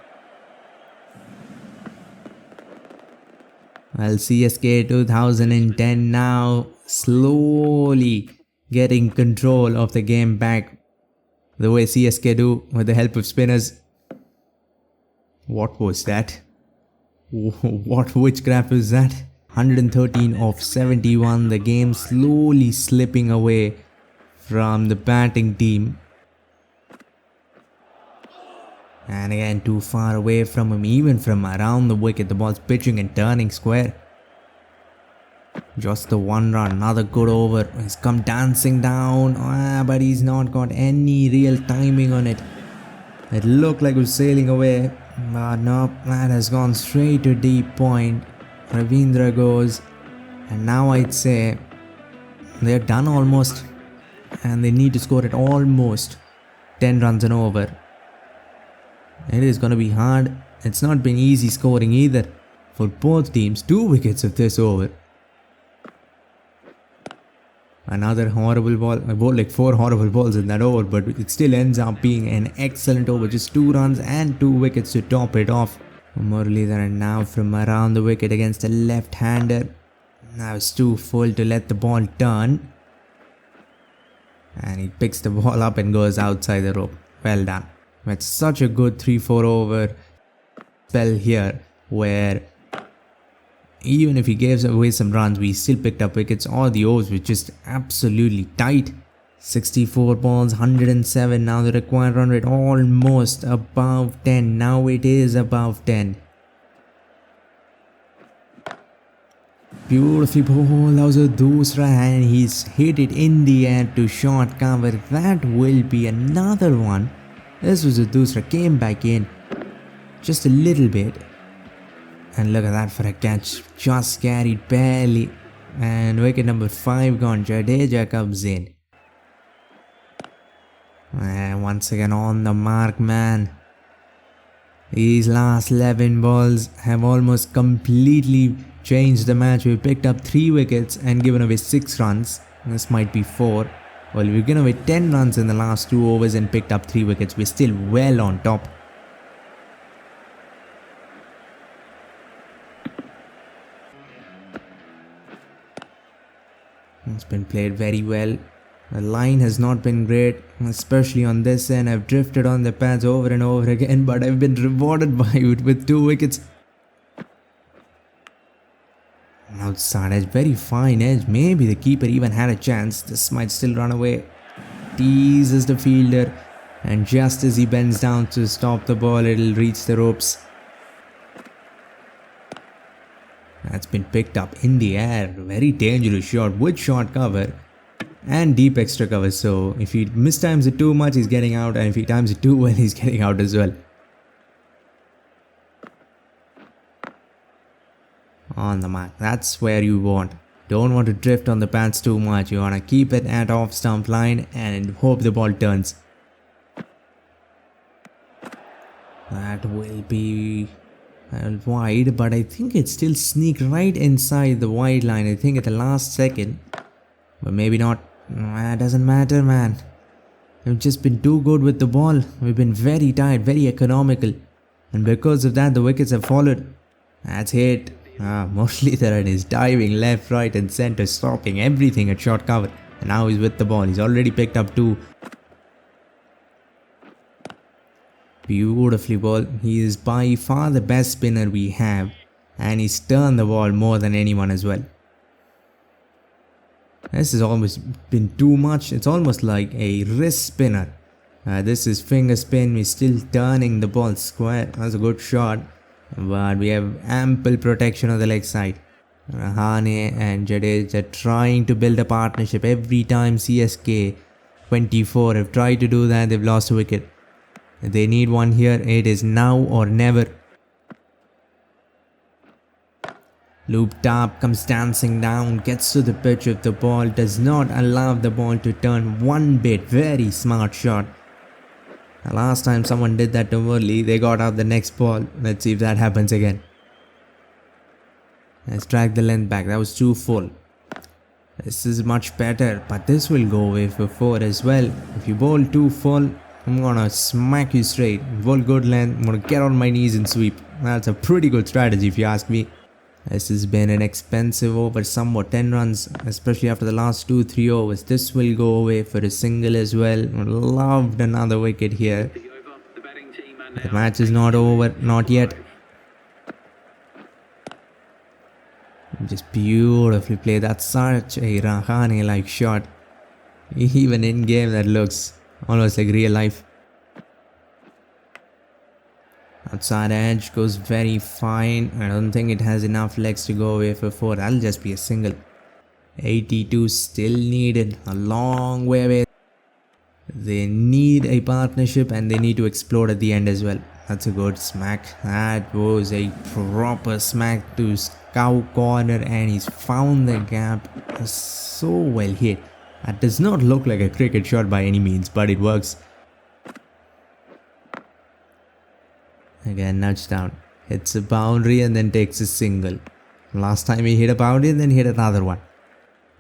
Well, CSK 2010 now slowly getting control of the game back the way CSK do with the help of spinners. What was that? What witchcraft was that? 113 of 71. The game slowly slipping away from the batting team. And again, too far away from him, even from around the wicket. The ball's pitching and turning square. Just the 1 run, another good over. He's come dancing down, but he's not got any real timing on it. It looked like it was sailing away, but no, that has gone straight to deep point. Ravindra goes, and now I'd say they're done almost, and they need to score at almost 10 runs and over. It is going to be hard. It's not been easy scoring either for both teams. 2 wickets of this over. Another horrible ball. I bowled like 4 horrible balls in that over, but it still ends up being an excellent over. Just 2 runs and 2 wickets to top it off. Muralidharan now from around the wicket against a left-hander. Now it's too full to let the ball turn. And he picks the ball up and goes outside the rope. Well done. It's such a good 3-4 over spell here, where even if he gave away some runs, we still picked up wickets. All the overs were just absolutely tight. 64 balls, 107. Now the required run rate almost above 10. Now it is above 10. Beautifully bowled. That was a dosra, and he's hit it in the air to short cover. That will be another one. This was a dosra, came back in just a little bit, And look at that for a catch. Just carried barely. And wicket number 5 gone. Jadeja comes in. And once again on the mark, man. These last 11 balls have almost completely changed the match. We picked up 3 wickets and given away 6 runs. This might be 4. Well, we've given away 10 runs in the last 2 overs and picked up 3 wickets. We're still well on top. It's been played very well. The line has not been great, especially on this end. I've drifted on the pads over and over again, but I've been rewarded by it with 2 wickets. Outside edge, very fine edge. Maybe the keeper even had a chance. This might still run away. Teases the fielder, and just as he bends down to stop the ball, it'll reach the ropes. That's been picked up in the air. Very dangerous shot with short cover and deep extra cover. So if he mistimes it too much, he's getting out, and if he times it too well, he's getting out as well. On the mark. That's where you want. Don't want to drift on the pads too much. You want to keep it at off stump line and hope the ball turns. That will be wide, but I think it still sneaked right inside the wide line. I think at the last second, but maybe not. It doesn't matter, man. We've just been too good with the ball. We've been very tight, very economical, and because of that, the wickets have followed. That's it. Muralidharan is diving left, right, and centre, stopping everything at short cover. And now he's with the ball. He's already picked up 2. Beautifully ball. He is by far the best spinner we have, and he's turned the ball more than anyone as well. This has almost been too much. It's almost like a wrist spinner. This is finger spin. We're still turning the ball square. That's a good shot, but we have ample protection on the leg side. Rahane and Jadeja are trying to build a partnership. Every time CSK 24 have tried to do that, they've lost a wicket. They need one here. It is now or never. Looped up, comes dancing down, gets to the pitch with the ball, does not allow the ball to turn one bit. Very smart shot. Last time someone did that to Murali, they got out the next ball. Let's see if that happens again. Let's drag the length back. That was too full. This is much better, but this will go away for 4 as well. If you bowl too full, I'm gonna smack you straight. Bowl good length, I'm gonna get on my knees and sweep. That's a pretty good strategy if you ask me. This has been an expensive over, somewhat 10 runs, especially after the last 2-3 overs. This will go away for a single as well. Loved another wicket here. The match is not over, not yet. Just beautifully played. That's such a Rahane-like shot. Even in game that looks almost like real life. Outside edge goes very fine. I don't think it has enough legs to go away for 4. That'll just be a single. 82 still needed. A long way away. They need a partnership and they need to explode at the end as well. That's a good smack. That was a proper smack to cow corner, and he's found the gap. So well hit. That does not look like a cricket shot by any means, but it works. Again, nudge down. Hits a boundary and then takes a single. Last time he hit a boundary and then hit another one.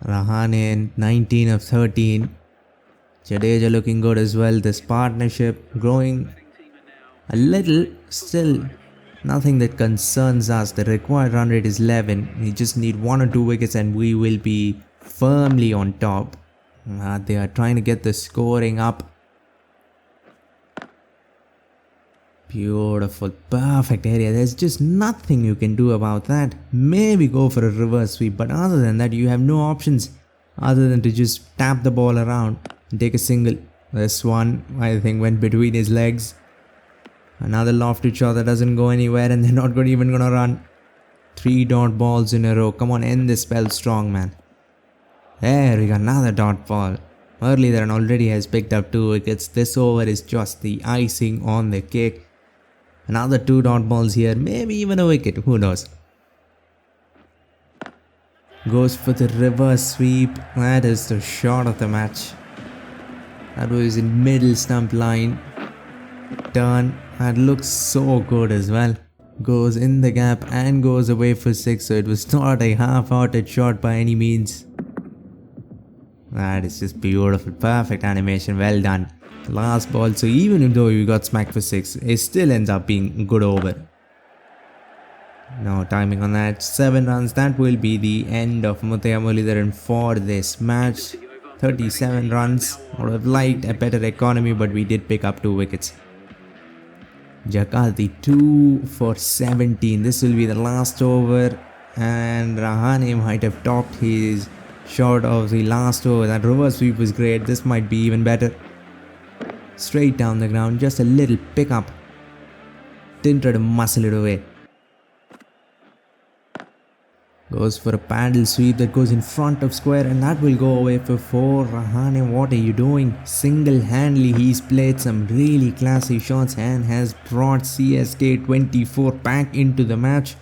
Rahane 19 of 13. Jadeja looking good as well. This partnership growing a little. Still nothing that concerns us. The required run rate is 11. We just need 1 or 2 wickets and we will be firmly on top. They are trying to get the scoring up. Beautiful, perfect area. There's just nothing you can do about that. Maybe go for a reverse sweep, but other than that, you have no options other than to just tap the ball around and take a single. This one, I think, went between his legs. Another lofted shot that doesn't go anywhere, and they're not even gonna run. 3 dot balls in a row. Come on, end this spell strong, man. There we got another dot ball. Muralidharan already has picked up 2 wickets. This over is just the icing on the cake. Another 2 dot balls here, maybe even a wicket, who knows. Goes for the reverse sweep. That is the shot of the match. That was in middle stump line. Turn. That looks so good as well. Goes in the gap and goes away for 6, so it was not a half-hearted shot by any means. That is just beautiful, perfect animation, well done. Last ball, so even though you got smacked for 6, it still ends up being a good over. Now timing on that, 7 runs, that will be the end of Muthiah Muralidharan for this match. 37 runs, I would have liked a better economy, but we did pick up 2 wickets. Jakarthi 2 for 17, this will be the last over, and Rahane might have topped his shot of the last over. That reverse sweep was great, this might be even better. Straight down the ground, just a little pick up. Didn't try to muscle it away. Goes for a paddle sweep that goes in front of square, and that will go away for 4. Rahane, what are you doing? Single-handedly he's played some really classy shots and has brought CSK 24 back into the match.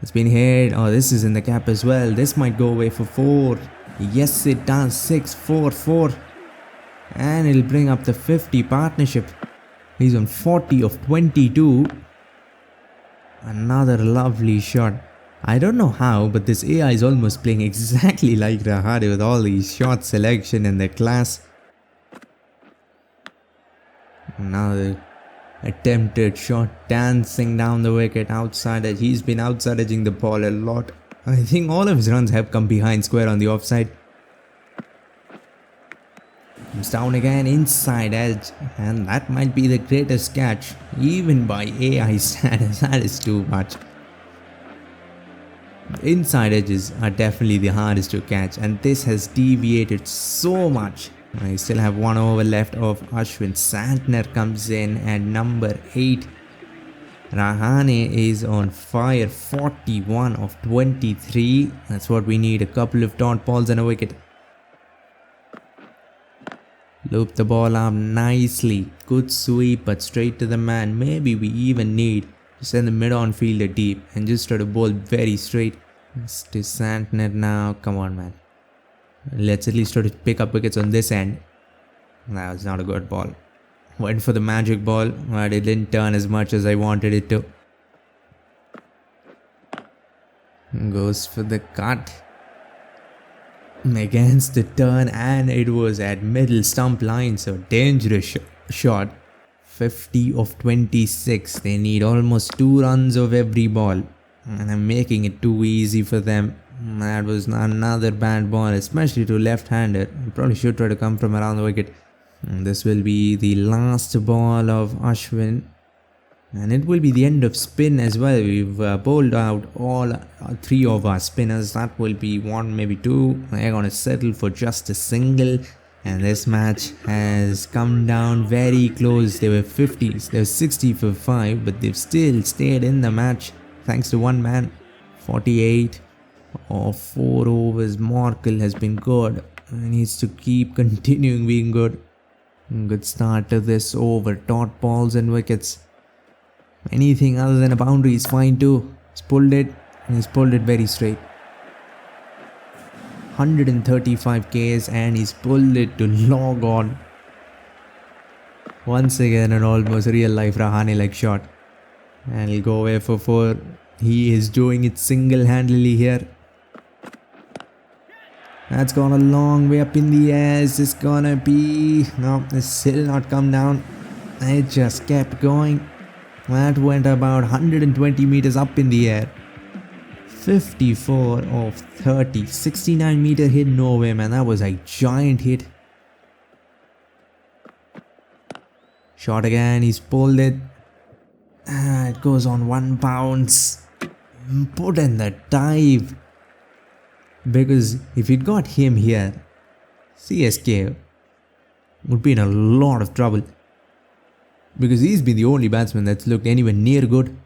It's been hit. Oh, this is in the cap as well. This might go away for 4. Yes, it does. 6, 4, 4. And it'll bring up the 50 partnership. He's on 40 of 22. Another lovely shot. I don't know how, but this AI is almost playing exactly like Rahane with all these shot selection and the class. Another attempted shot dancing down the wicket outside edge. He's been outside edging the ball a lot. I think all of his runs have come behind square on the offside. Comes down again, inside edge, and that might be the greatest catch, even by AI standards. That is too much. Inside edges are definitely the hardest to catch, and this has deviated so much. I still have 1 over left of Ashwin. Santner comes in at number 8. Rahane is on fire, 41 of 23. That's what we need, a couple of dot balls and a wicket. Loop the ball up nicely. Good sweep, but straight to the man. Maybe we even need to send the mid-on fielder deep and just try to bowl very straight. It's to Santner now. Come on, man. Let's at least try to pick up wickets on this end. That was not a good ball. Went for the magic ball, but it didn't turn as much as I wanted it to. Goes for the cut. Against the turn, and it was at middle stump line, so dangerous shot. 50 of 26. They need almost 2 runs of every ball, and I'm making it too easy for them. That was another bad ball, especially to left-hander. Probably should try to come from around the wicket. And this will be the last ball of Ashwin, and it will be the end of spin as well. We've bowled out all 3 of our spinners. That will be 1, maybe 2. They're going to settle for just a single, and this match has come down very close. They were 50s, they were 60 for 5, but they've still stayed in the match thanks to one man. 48 of 4 overs. Markle has been good and needs to keep continuing being good. Good start to this over. Dot balls and wickets. Anything other than a boundary is fine too. He's pulled it, and he's pulled it very straight. 135 Ks, and he's pulled it to log on. Once again an almost real life Rahane like shot. And he'll go away for 4. He is doing it single-handedly here. That's gone a long way up in the air. Is this gonna be... No, it's still not come down. It just kept going. That went about 120 meters up in the air. 54 of 30. 69 meter hit, no way, man. That was a giant hit. Shot again, he's pulled it. It goes on 1 bounce. Put in the dive. Because if it got him here, CSK would be in a lot of trouble. Because he's been the only batsman that's looked anywhere near good.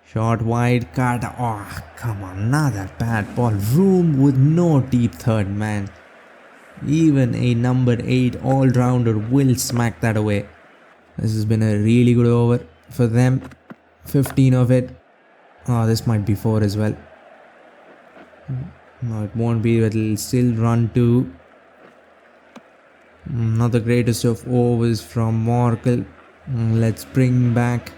Shot wide, cut. Oh, come on, another bad ball. Room with no deep third, man. Even a number 8 all-rounder will smack that away. This has been a really good over for them. 15 of it. Oh, this might be 4 as well. No, it won't be, but it'll still run 2. Not the greatest of overs from Morkel. Let's bring back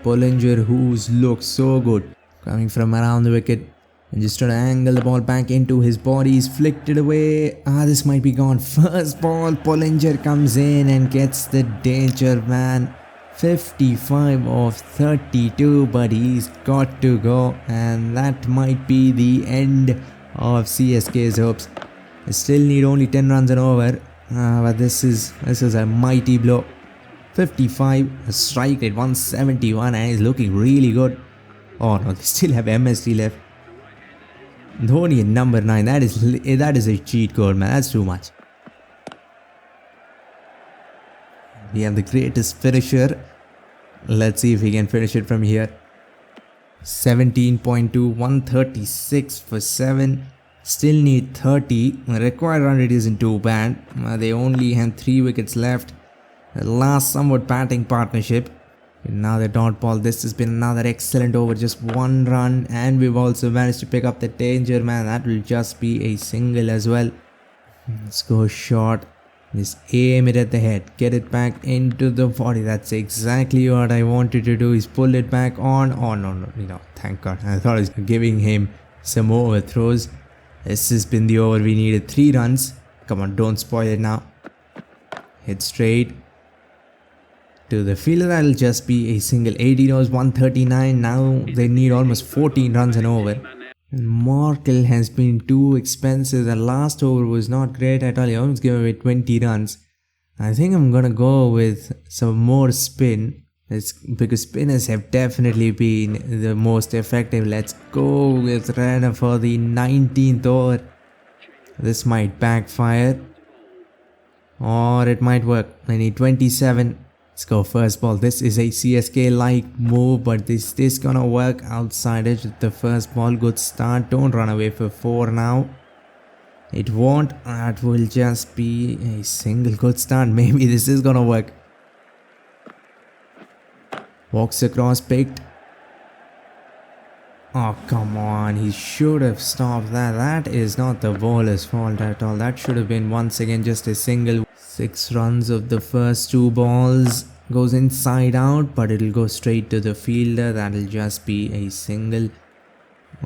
Pollinger, who's looked so good. Coming from around the wicket. And just trying to angle the ball back into his body. He's flicked it away. This might be gone. First ball, Pollinger comes in and gets the danger man. 55 of 32, but he's got to go. And that might be the end of CSK's hopes. They still need only 10 runs and over. But this is a mighty blow. 55, a strike at 171, and he's looking really good. Oh no, they still have MSD left. Dhoni at number 9, that is a cheat code, man. That's too much. We have the greatest finisher. Let's see if we can finish it from here. 17.2, 136 for 7. Still need 30. The required run rate isn't too bad. They only have 3 wickets left. The last somewhat batting partnership. Now the dot ball. This has been another excellent over. Just 1 run. And we've also managed to pick up the danger man. That will just be a single as well. Let's go short. Just aim it at the head. Get it back into the body. That's exactly what I wanted to do. Is pull it back on. Oh no. Thank God. I thought I was giving him some overthrows. This has been the over. We needed 3 runs. Come on, don't spoil it now. Hit straight to the fielder. That'll just be a single. 18 overs, 139. Now they need almost 14 runs and over. Morkel has been too expensive. The last over was not great at all. He almost gave away 20 runs. I think I'm gonna go with some more spin. It's because spinners have definitely been the most effective. Let's go with Rana for the 19th over. This might backfire, or it might work. I need 27. Let's go first ball. This is a CSK-like move, but is this gonna work? Outside edge with the first ball. Good start. Don't run away for 4 now. It won't. That will just be a single. Good start. Maybe this is gonna work. Walks across, picked. Oh, come on. He should have stopped that. That is not the bowler's fault at all. That should have been once again just a single. 6 runs of the first 2 balls. Goes inside out, but it'll go straight to the fielder. That'll just be a single.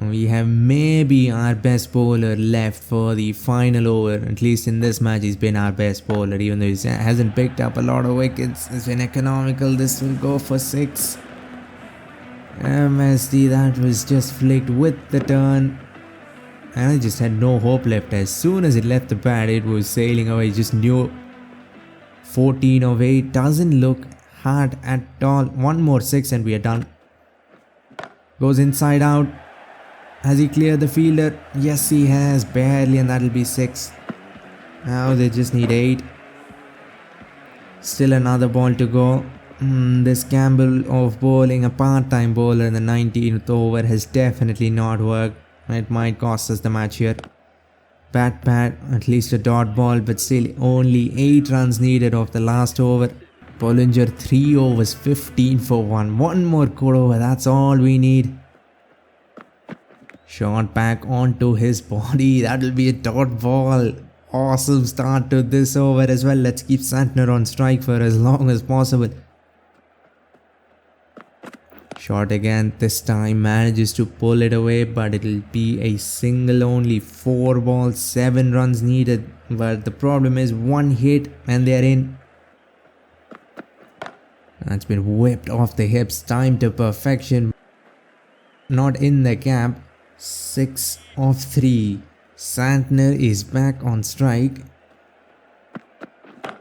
We have maybe our best bowler left for the final over. At least in this match, he's been our best bowler, even though he hasn't picked up a lot of wickets. It's been economical. This will go for 6. MSD, that was just flicked with the turn. And I just had no hope left. As soon as it left the pad, it was sailing away. Just knew. 14 of 8. Doesn't look hard at all. 1 more 6 and we are done. Goes inside out. Has he cleared the fielder? Yes, he has. Barely, and that'll be 6. Now they just need 8. Still another ball to go. This gamble of bowling a part-time bowler in the 19th over has definitely not worked. It might cost us the match here. Bat, at least a dot ball, but still only 8 runs needed of the last over. Pollinger 3 overs, 15 for 1. 1 more good over, that's all we need. Shot back onto his body. That'll be a dot ball. Awesome start to this over as well. Let's keep Santner on strike for as long as possible. Shot again. This time manages to pull it away, but it'll be a single only. 4 balls, 7 runs needed. But the problem is 1 hit and they're in. That's been whipped off the hips. Time to perfection. Not in the gap. 6 of 3. Santner is back on strike.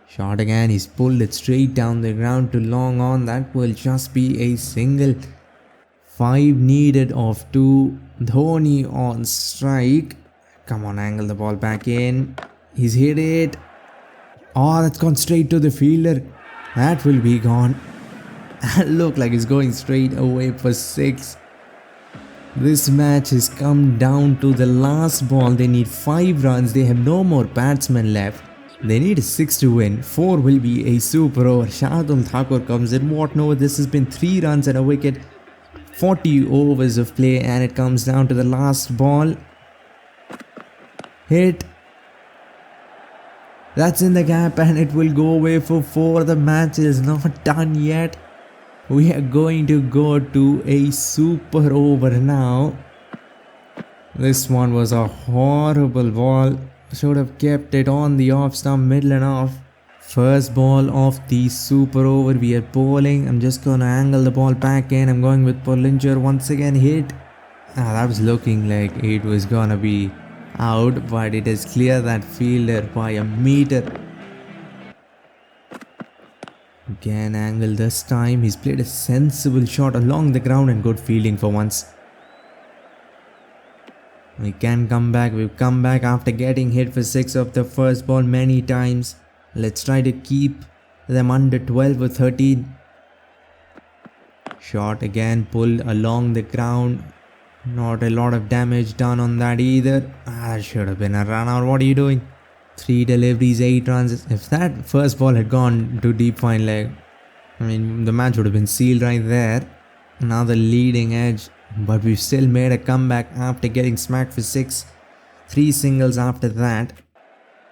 Shot again. He's pulled it straight down the ground to long on. That will just be a single. 5 needed of 2. Dhoni on strike. Come on, angle the ball back in. He's hit it. Oh, that's gone straight to the fielder. That will be gone. Look like it's going straight away for 6. This match has come down to the last ball. They need 5 runs. They have no more batsmen left. They need a 6 to win. 4 will be a super over. Shardul Thakur comes in. What no? This has been 3 runs and a wicket. 40 overs of play and it comes down to the last ball. Hit. That's in the gap and it will go away for 4. The match is not done yet. We are going to go to a super over now. This one was a horrible ball. Should have kept it on the off stump, middle and off. First ball of the super over. We are bowling. I'm just gonna angle the ball back in. I'm going with Pullinger once again. Hit. That was looking like it was gonna be out, but it is clear that fielder by a meter. Again angle this time. He's played a sensible shot along the ground and good fielding for once. We can come back. We've come back after getting hit for 6 of the first ball many times. Let's try to keep them under 12 or 13. Shot again, pulled along the ground. Not a lot of damage done on that either. That should have been a run out. What are you doing? 3 deliveries, 8 runs. If that first ball had gone to deep fine leg, I mean, the match would have been sealed right there. Now the leading edge. But we've still made a comeback after getting smacked for 6. 3 singles after that.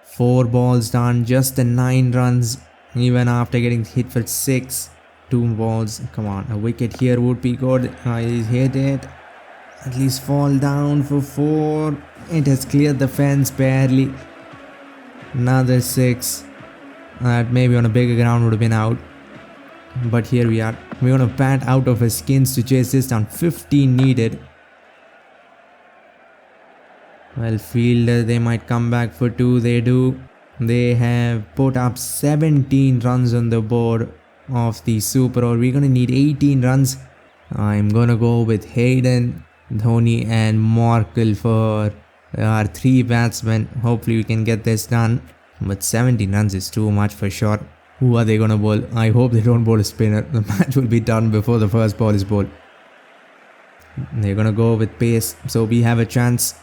4 balls done, just the 9 runs. Even after getting hit for 6. 2 balls. Come on, a wicket here would be good. He hit it. At least fall down for 4. It has cleared the fence barely. Another 6. That maybe on a bigger ground would have been out. But here we are. We're going to bat out of his skins to chase this down. 15 needed. Well, fielder, they might come back for 2. They do. They have put up 17 runs on the board of the super over. We're going to need 18 runs. I'm going to go with Hayden, Dhoni and Markle for our 3 batsmen. Hopefully we can get this done. But 17 runs is too much for sure. Who are they going to bowl? I hope they don't bowl a spinner. The match will be done before the first ball is bowled. They're going to go with pace. So we have a chance.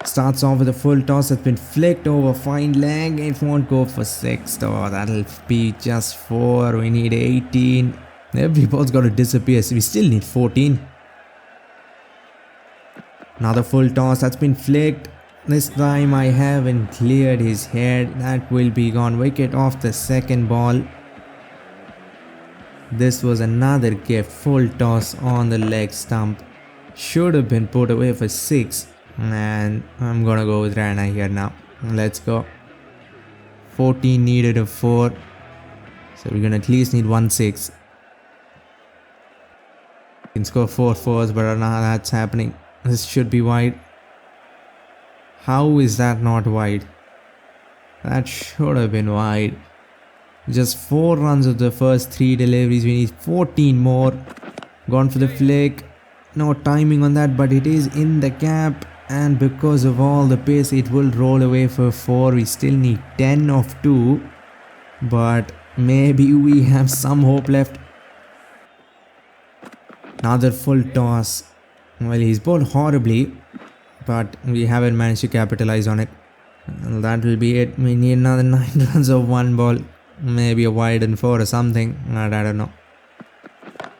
Starts off with a full toss that's been flicked over fine leg. It won't go for 6. Oh, that'll be just 4. We need 18. Every ball's got to disappear. So we still need 14. Another full toss that's been flicked. This time I haven't cleared his head. That will be gone. Wicket off the second ball. This was another gift. Full toss on the leg stump. Should have been put away for 6. And I'm gonna go with Rana here now. Let's go. 14 needed of 4. So we're gonna at least need 1 6. Can score 4 fours, but now that's happening. This should be wide. How is that not wide? That should have been wide. Just 4 runs of the first 3 deliveries. We need 14 more. Gone for the flick. No timing on that, but it is in the gap. And because of all the pace, it will roll away for 4. We still need 10 of 2. But maybe we have some hope left. Another full toss. Well, he's bowled horribly, but we haven't managed to capitalize on it. Well, that will be it. We need another 9 runs of 1 ball. Maybe a wide and 4 or something. I don't know.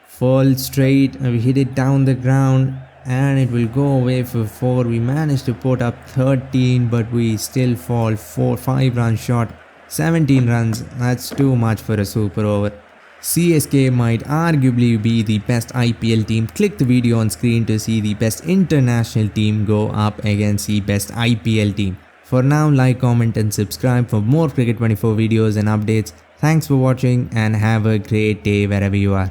Full straight. We hit it down the ground and it will go away for 4. We managed to put up 13, but we still fall 5 runs short. 17 runs. That's too much for a super over. CSK might arguably be the best IPL team. Click the video on screen to see the best international team go up against the best IPL team. For now, like, comment and subscribe for more Cricket 24 videos and updates. Thanks for watching and have a great day wherever you are.